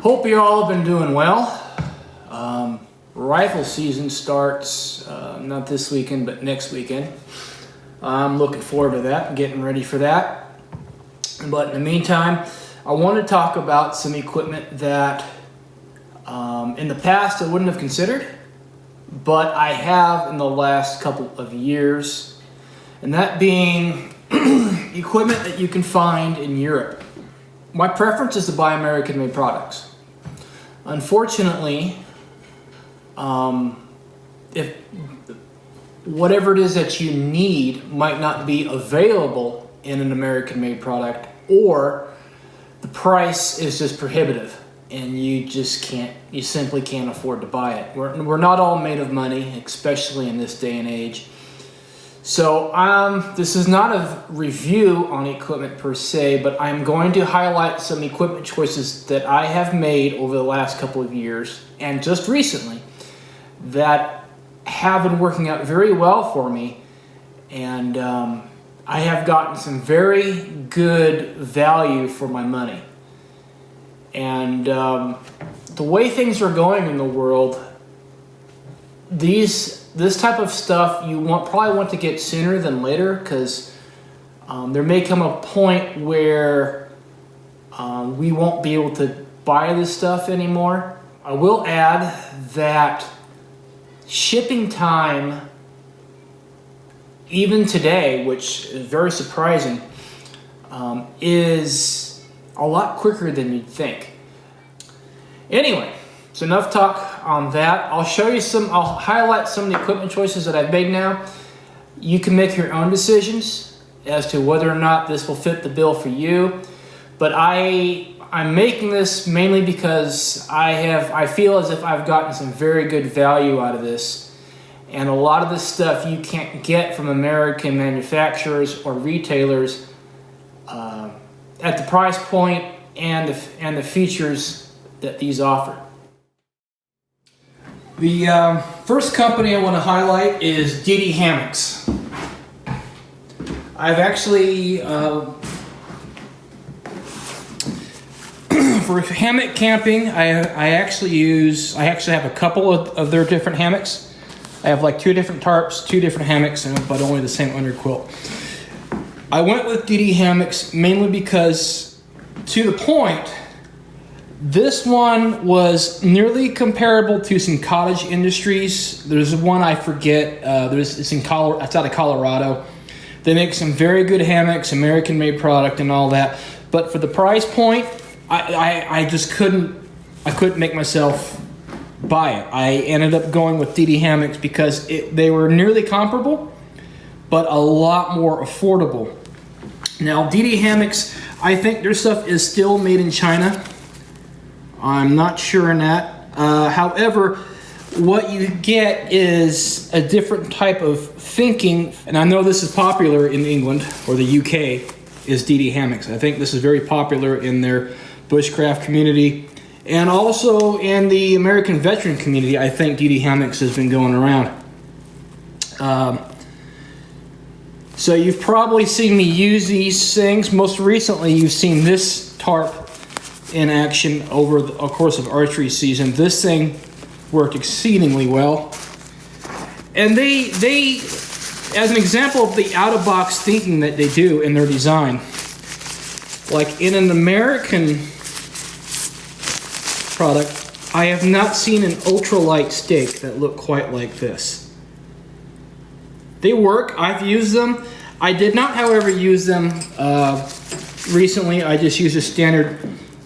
Hope you all have been doing well. Rifle season starts not this weekend, but next weekend. I'm looking forward to that, getting ready for that. But in the meantime, I want to talk about some equipment that in the past I wouldn't have considered, but I have in the last couple of years, and that being equipment that you can find in Europe. My preference is to buy American-made products. Unfortunately, if whatever it is that you need might not be available in an American-made product, or the price is just prohibitive and you simply can't afford to buy it. We're not all made of money, especially in this day and age. So this is not a review on equipment per se, but I'm going to highlight some equipment choices that I have made over the last couple of years and just recently that have been working out very well for me, and I have gotten some very good value for my money. And the way things are going in the world, this type of stuff you probably want to get sooner than later, because there may come a point where we won't be able to buy this stuff anymore. I will add that shipping time, even today, which is very surprising, is a lot quicker than you'd think. Anyway, so enough talk on that. I'll highlight some of the equipment choices that I've made now. You can make your own decisions as to whether or not this will fit the bill for you. But I'm making this mainly because I feel as if I've gotten some very good value out of this. And a lot of this stuff you can't get from American manufacturers or retailers at the price point and the features that these offer. The first company I want to highlight is Hammocks. I've actually, for hammock camping, I actually have a couple of their different hammocks. I have like 2 different tarps, 2 different hammocks, but only the same underquilt. I went with Hammocks mainly because, to the point, this one was nearly comparable to some cottage industries. There's one I forget. It's out of Colorado. They make some very good hammocks, American-made product, and all that. But for the price point, I just couldn't make myself buy it. I ended up going with Hammocks because they were nearly comparable, but a lot more affordable. Now, Hammocks, I think their stuff is still made in China. I'm not sure on that. However, what you get is a different type of thinking, and I know this is popular in England or the UK, is Hammocks. I think this is very popular in their bushcraft community, and also in the American veteran community. I think Hammocks has been going around. So you've probably seen me use these things. Most recently, you've seen this tarp in action over the course of archery season. This thing worked exceedingly well. And they as an example of the out-of-box thinking that they do in their design, like in an American product, I have not seen an ultralight stake that looked quite like this. They work. I've used them. I did not, however, use them recently. I just used a standard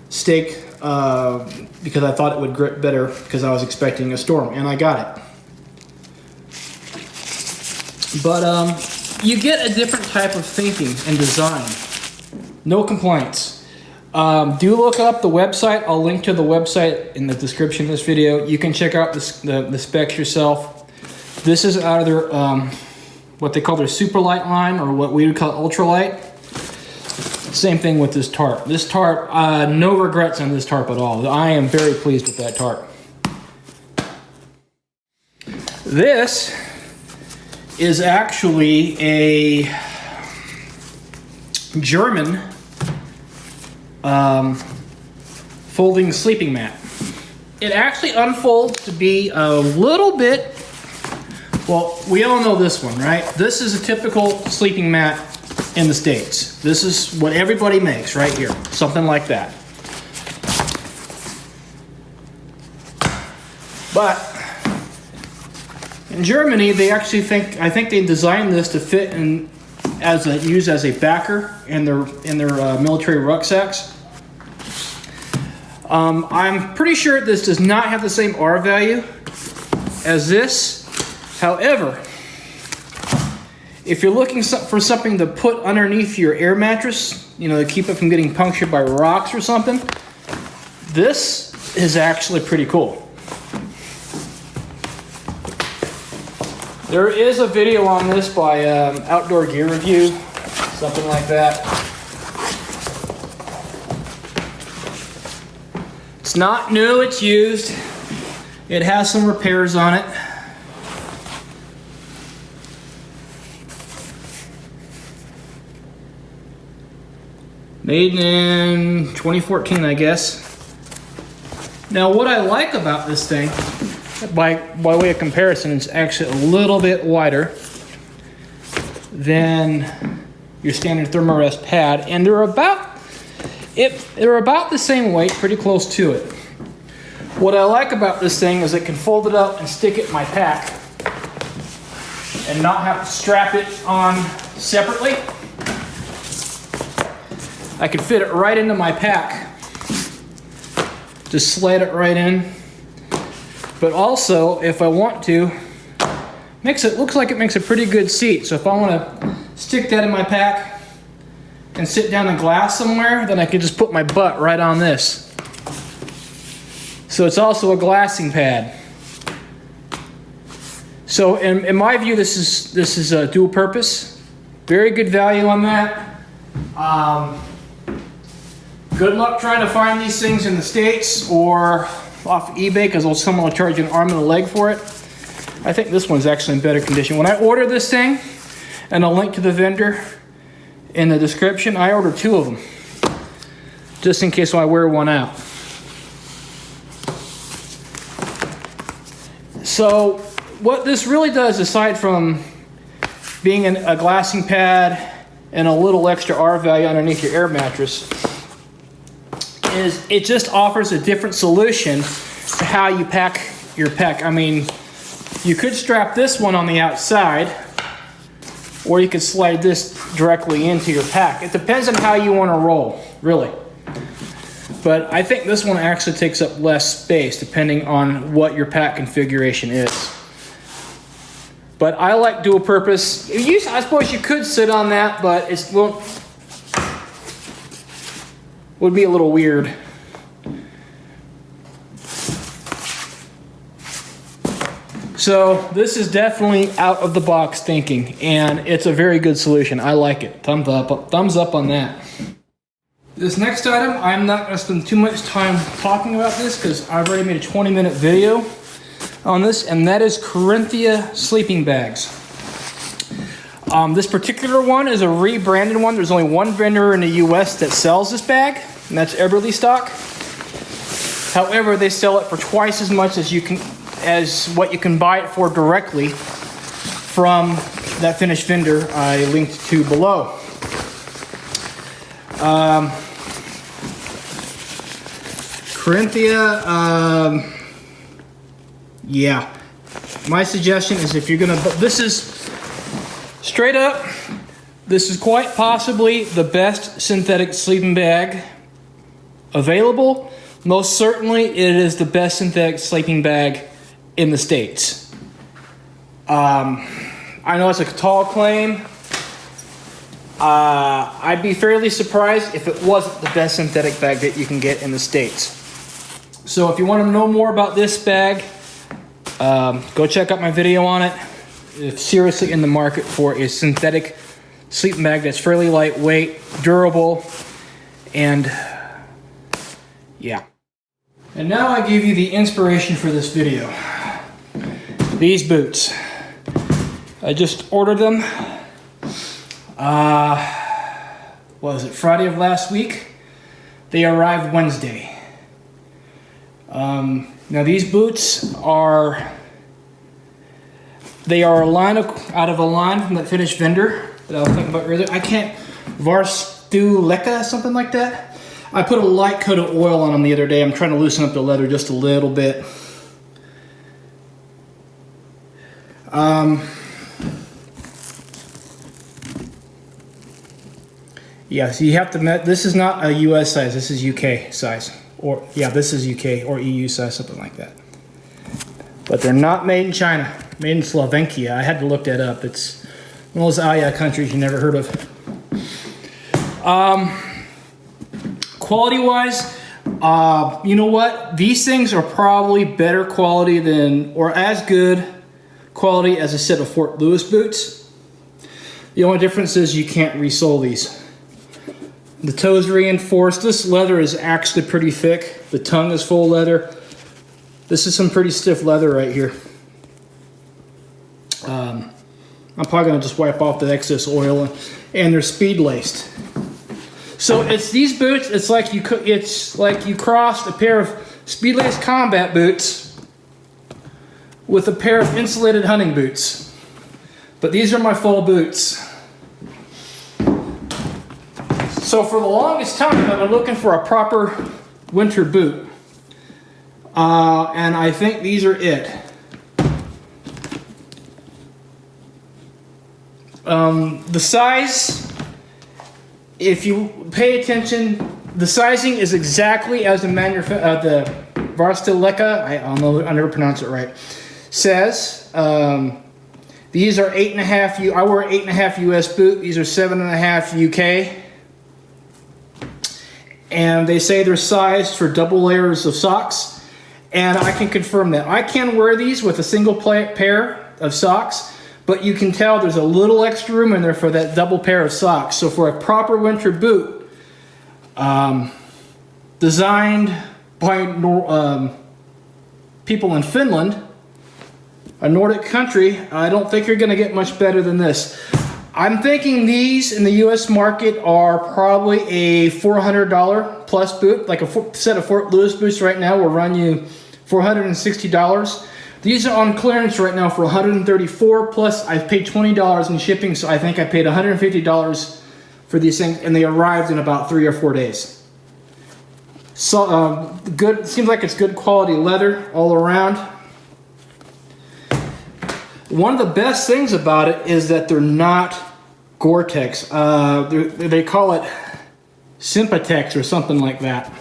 stake because I thought it would grip better because I was expecting a storm, and I got it. But you get a different type of thinking and design. No complaints. Do look up the website. I'll link to the website in the description of this video. You can check out the specs yourself. This is out of their what they call their superlight line, or what we would call ultralight. Same thing with this tarp. This tarp, no regrets on this tarp at all. I am very pleased with that tarp. This is actually a German folding sleeping mat. It actually unfolds to be a little bit, well, we all know this one, right? This is a typical sleeping mat in the States. This is what everybody makes right here, something like that. But in Germany, they actually I think they designed this to fit in use as a backer in their military rucksacks. I'm pretty sure this does not have the same R value as this. However, if you're looking for something to put underneath your air mattress, you know, to keep it from getting punctured by rocks or something, this is actually pretty cool. There is a video on this by Outdoor Gear Review, something like that. It's not new, it's used. It has some repairs on it. Made in 2014, I guess. Now, what I like about this thing, by way of comparison, it's actually a little bit wider than your standard thermarest pad, and they're about the same weight, pretty close to it. What I like about this thing is it can fold it up and stick it in my pack and not have to strap it on separately. I can fit it right into my pack. Just slide it right in. But also, if I want to, looks like it makes a pretty good seat. So if I want to stick that in my pack and sit down in glass somewhere, then I can just put my butt right on this. So it's also a glassing pad. So in my view, this is a dual purpose. Very good value on that. Good luck trying to find these things in the States or off eBay, because someone will charge you an arm and a leg for it. I think this one's actually in better condition. When I ordered this thing, and I'll link to the vendor in the description, I ordered 2 of them, just in case I wear one out. So what this really does, aside from being a glassing pad and a little extra R value underneath your air mattress, is it just offers a different solution to how you pack your pack. I mean, you could strap this one on the outside, or you could slide this directly into your pack. It depends on how you want to roll, really. But I think this one actually takes up less space depending on what your pack configuration is. But I like dual purpose. I suppose you could sit on that, but would be a little weird. So this is definitely out of the box thinking, and it's a very good solution. I like it. Thumbs up on that. This next item, I'm not going to spend too much time talking about this because I've already made a 20-minute video on this, and that is Carinthia sleeping bags. This particular one is a rebranded one. There's only one vendor in the US that sells this bag, and that's Eberly Stock. However, they sell it for twice as much as what you can buy it for directly from that Finnish vendor I linked to below. Carinthia, yeah. My suggestion is, if you're gonna, this is straight up, this is quite possibly the best synthetic sleeping bag available. Most certainly, it is the best synthetic sleeping bag in the States. I know it's a tall claim. I'd be fairly surprised if it wasn't the best synthetic bag that you can get in the States. So if you want to know more about this bag, go check out my video on it. If seriously in the market for a synthetic sleeping bag that's fairly lightweight, durable, and yeah. And now I give you the inspiration for this video. These boots. I just ordered them. What was it, Friday of last week? They arrived Wednesday. Now these boots are, they are a line out of a line from that Finnish vendor that I was thinking about earlier. I can't, Varstuleka, something like that. I put a light coat of oil on them the other day. I'm trying to loosen up the leather just a little bit. Yeah, so you have to, this is not a US size, this is UK size. Or, yeah, this is UK or EU size, something like that. But they're not made in China, made in Slovakia. I had to look that up. It's one of those Aya countries you never heard of. Quality-wise, you know what? These things are probably better quality than, or as good quality as a set of Fort Lewis boots. The only difference is you can't resole these. The toes are reinforced. This leather is actually pretty thick. The tongue is full leather. This is some pretty stiff leather right here. I'm probably going to just wipe off the excess oil, and they're speed laced. So it's these boots. It's like you crossed a pair of speed laced combat boots with a pair of insulated hunting boots. But these are my full boots. So for the longest time, I've been looking for a proper winter boot. And I think these are it. The size, if you pay attention, the sizing is exactly as the Varstuleka, I never pronounce it right, says. These are 8.5, I wear an 8.5 US boot. These are 7.5 UK. And they say they're sized for double layers of socks. And I can confirm that. I can wear these with a single pair of socks, but you can tell there's a little extra room in there for that double pair of socks. So for a proper winter boot, designed by people in Finland, a Nordic country, I don't think you're gonna get much better than this. I'm thinking these in the US market are probably a $400 plus boot. Like a set of Fort Lewis boots right now will run you $460. These are on clearance right now for $134, plus I paid $20 in shipping, so I think I paid $150 for these things, and they arrived in about 3 or 4 days. So good, seems like it's good quality leather all around. One of the best things about it is that they're not Gore-Tex. They call it Sympatex or something like that.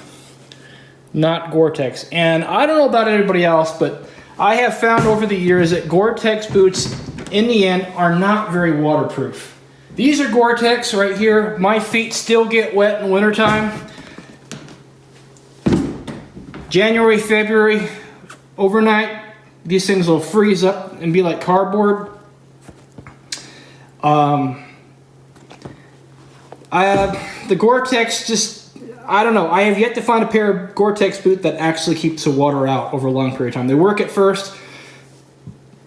Not Gore-Tex. And I don't know about everybody else, but I have found over the years that Gore-Tex boots, in the end, are not very waterproof. These are Gore-Tex right here. My feet still get wet in wintertime. January, February, overnight, these things will freeze up and be like cardboard. The Gore-Tex just, I don't know. I have yet to find a pair of Gore-Tex boot that actually keeps the water out over a long period of time. They work at first,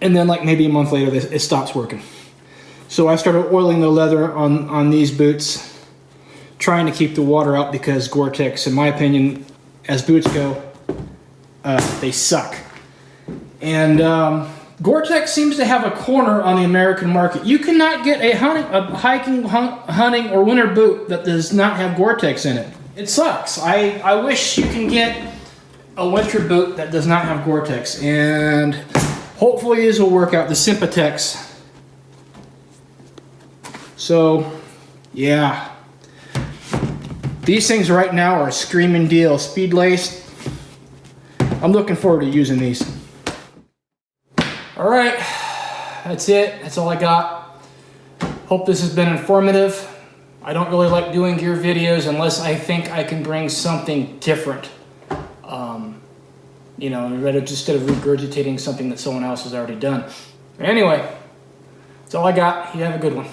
and then like maybe a month later, it stops working. So I started oiling the leather on these boots, trying to keep the water out, because Gore-Tex, in my opinion, as boots go, they suck. And Gore-Tex seems to have a corner on the American market. You cannot get a hiking, hunting, or winter boot that does not have Gore-Tex in it. It sucks. I wish you can get a winter boot that does not have Gore-Tex. And hopefully these will work out, the Sympatex. So, yeah. These things right now are a screaming deal. Speed laced. I'm looking forward to using these. All right, that's it. That's all I got. Hope this has been informative. I don't really like doing gear videos unless I think I can bring something different. You know, instead of regurgitating something that someone else has already done. Anyway, that's all I got. You have a good one.